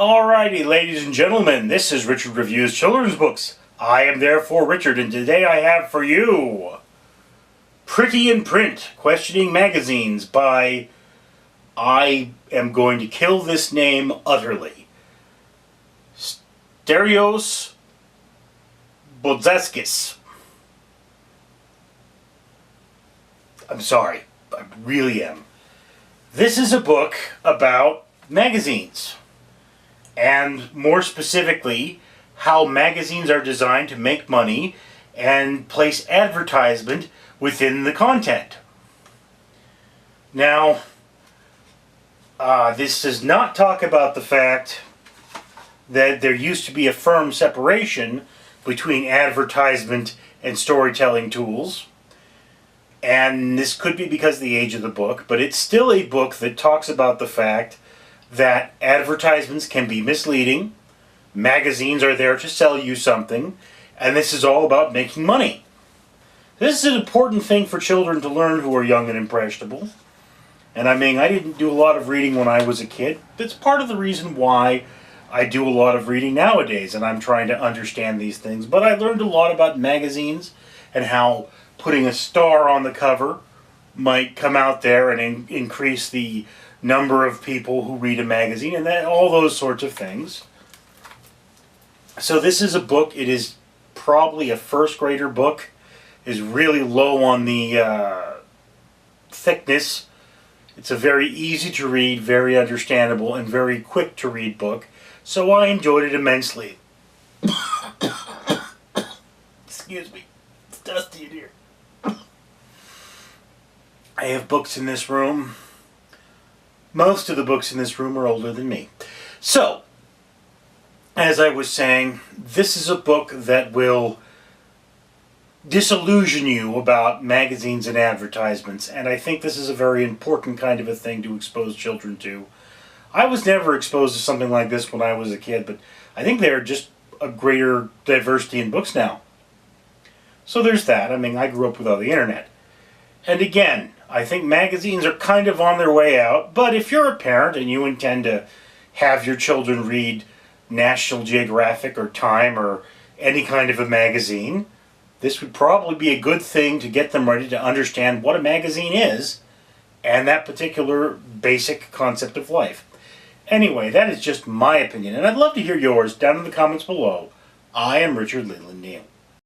Alrighty, ladies and gentlemen, this is Richard Reviews Children's Books. I am therefore Richard, and today I have for you Pretty in Print, Questioning Magazines by, I am going to kill this name utterly, Stergios Botzakis. I'm sorry, I really am. This is a book about magazines. And more specifically, how magazines are designed to make money and place advertisement within the content. Now, this does not talk about the fact that there used to be a firm separation between advertisement and storytelling tools. And this could be because of the age of the book, but it's still a book that talks about the fact that advertisements can be misleading, magazines are there to sell you something, and this is all about making money. This is an important thing for children to learn who are young and impressionable. And I mean, I didn't do a lot of reading when I was a kid. That's part of the reason why I do a lot of reading nowadays, and I'm trying to understand these things. But I learned a lot about magazines and how putting a star on the cover might come out there and increase the number of people who read a magazine, and all those sorts of things. So this is a book. It is probably a first grader book. Is really low on the thickness. It's a very easy to read, very understandable, and very quick to read book. So I enjoyed it immensely. Excuse me. It's dusty in here. I have books in this room. Most of the books in this room are older than me. So, as I was saying, this is a book that will disillusion you about magazines and advertisements, and I think this is a very important kind of a thing to expose children to. I was never exposed to something like this when I was a kid, but I think there are just a greater diversity in books now. So there's that. I mean, I grew up without the internet. And again, I think magazines are kind of on their way out, but if you're a parent and you intend to have your children read National Geographic or Time or any kind of a magazine, this would probably be a good thing to get them ready to understand what a magazine is and that particular basic concept of life. Anyway, that is just my opinion, and I'd love to hear yours down in the comments below. I am Richard Leland Neal.